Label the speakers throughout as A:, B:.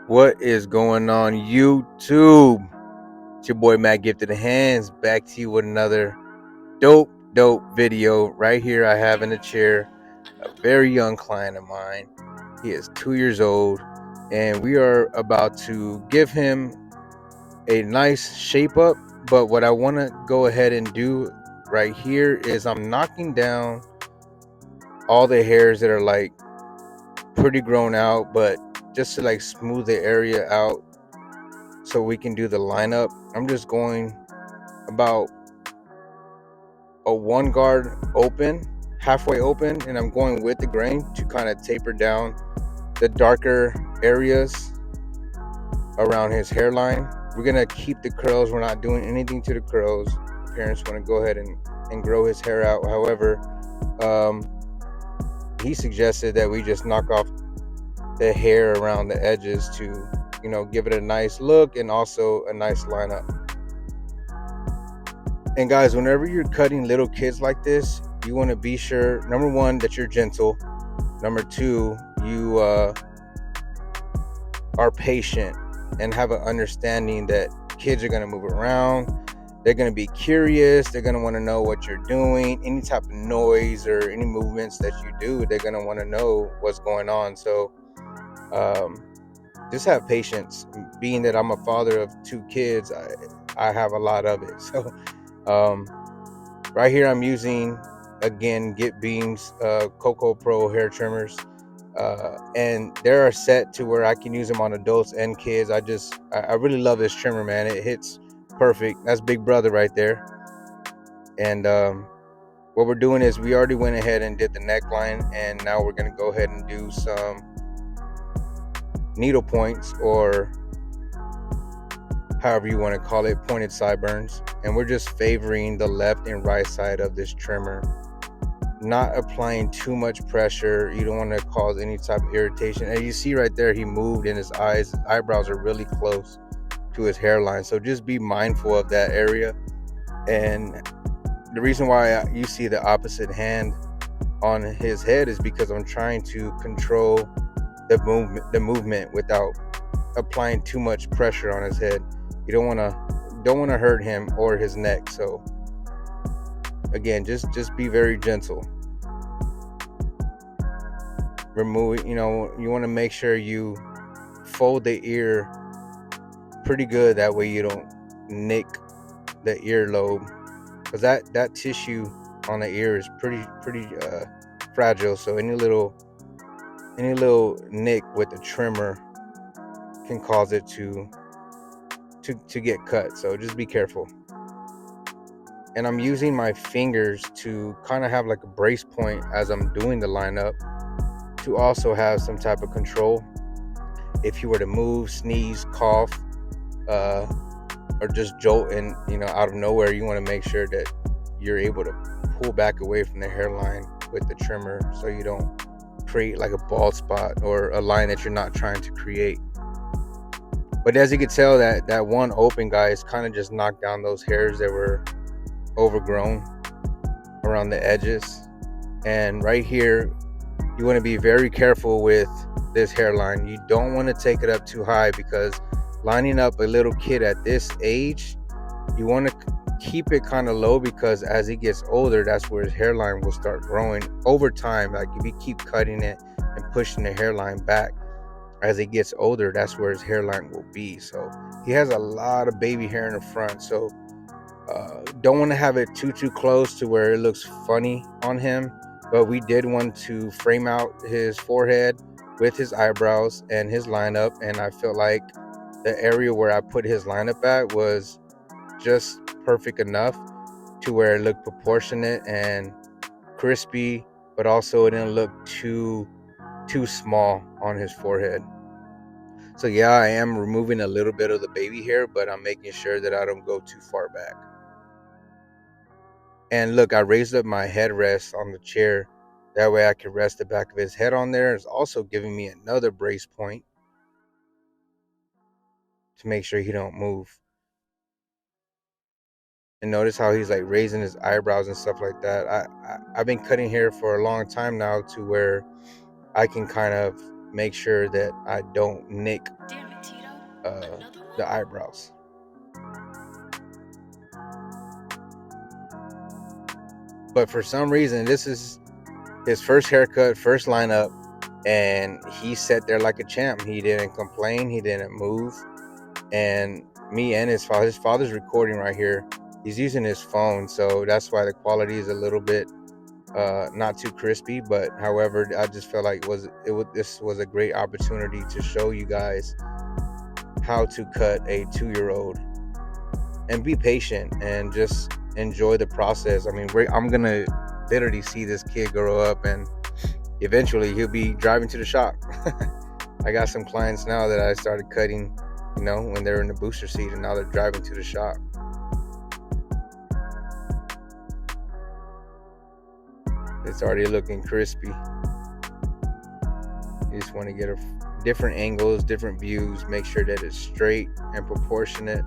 A: What is going on, YouTube? It's your boy Matt Gifted Hands, back to you with another dope video. Right here I have in the chair a very young client of mine. He is 2 years old, and we are about to give him a nice shape up. But what I want to go ahead and do right here is I'm knocking down all the hairs that are like pretty grown out, but just to like smooth the area out so we can do the lineup. I'm just going about a one guard open, halfway open, and I'm going with the grain to kind of taper down the darker areas around his hairline. We're gonna keep the curls. We're not doing anything to the curls. The parents want to go ahead and grow his hair out. However, he suggested that we just knock off the hair around the edges to, give it a nice look and also a nice lineup. And guys, whenever you're cutting little kids like this, you want to be sure, number one, that you're gentle. Number two, you are patient and have an understanding that kids are going to move around. They're going to be curious. They're going to want to know what you're doing. Any type of noise or any movements that you do, they're going to want to know what's going on. So just have patience. Being that I'm a father of 2 kids, I have a lot of it. So right here I'm using, again, Get Beams Coco Pro hair trimmers, and they're set to where I can use them on adults and kids. I really love this trimmer, man. It hits perfect. That's Big Brother right there. And what we're doing is we already went ahead and did the neckline, and now we're going to go ahead and do some needle points, or however you want to call it, pointed sideburns. And we're just favoring the left and right side of this trimmer, not applying too much pressure. You don't want to cause any type of irritation. And you see right there, he moved, and his eyebrows are really close to his hairline. So just be mindful of that area. And the reason why you see the opposite hand on his head is because I'm trying to control the movement without applying too much pressure on his head. You don't want to hurt him or his neck. So again, just be very gentle. Remove it. You want to make sure you fold the ear pretty good. That way you don't nick the earlobe, because that tissue on the ear is pretty fragile. So any little nick with the trimmer can cause it to get cut. So just be careful. And I'm using my fingers to kind of have like a brace point as I'm doing the lineup, to also have some type of control. If you were to move, sneeze, cough, or just jolt and out of nowhere, you want to make sure that you're able to pull back away from the hairline with the trimmer, so you don't create like a bald spot or a line that you're not trying to create. But as you can tell, that one open, guys, kind of just knocked down those hairs that were overgrown around the edges. And right here, you want to be very careful with this hairline. You don't want to take it up too high, because lining up a little kid at this age, you want to keep it kind of low, because as he gets older, that's where his hairline will start growing over time. Like if you keep cutting it and pushing the hairline back, as he gets older, that's where his hairline will be. So he has a lot of baby hair in the front, so don't want to have it too close to where it looks funny on him. But we did want to frame out his forehead with his eyebrows and his lineup, and I felt like the area where I put his lineup at was just perfect enough to where it looked proportionate and crispy, but also it didn't look too small on his forehead. So yeah, I am removing a little bit of the baby hair, but I'm making sure that I don't go too far back. And look, I raised up my headrest on the chair. That way I can rest the back of his head on there. It's also giving me another brace point to make sure he don't move. And notice how he's like raising his eyebrows and stuff like that. I've been cutting hair for a long time now, to where I can kind of make sure that I don't nick the eyebrows. But for some reason, this is his first haircut, first lineup, and he sat there like a champ. He didn't complain, he didn't move. And me and his father's recording right here. He's using his phone, so that's why the quality is a little bit not too crispy. But however, I just felt like this was a great opportunity to show you guys how to cut a 2-year-old, and be patient and just enjoy the process. I mean, I'm gonna literally see this kid grow up, and eventually he'll be driving to the shop. I got some clients now that I started cutting, when they're in the booster seat, and now they're driving to the shop. It's already looking crispy. You just want to get different angles, different views, make sure that it's straight and proportionate.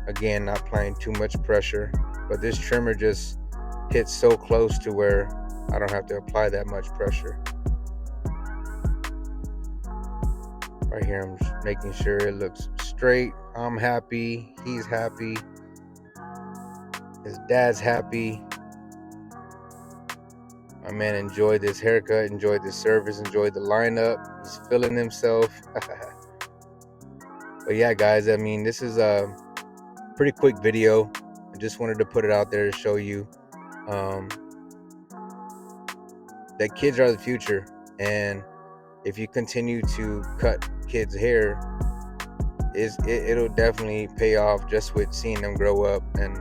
A: Again, not applying too much pressure, but this trimmer just hits so close to where I don't have to apply that much pressure. Right here, I'm just making sure it looks straight. I'm happy, he's happy, his dad's happy. My man enjoyed this haircut, enjoyed the service, enjoyed the lineup. He's feeling himself. But yeah, guys, I mean, this is a pretty quick video. I just wanted to put it out there to show you that kids are the future, and if you continue to cut kids' hair, it'll definitely pay off just with seeing them grow up, and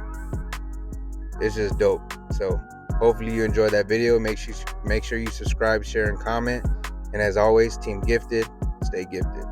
A: it's just dope. So hopefully you enjoyed that video. Make sure you subscribe, share, and comment. And as always, Team Gifted, stay gifted.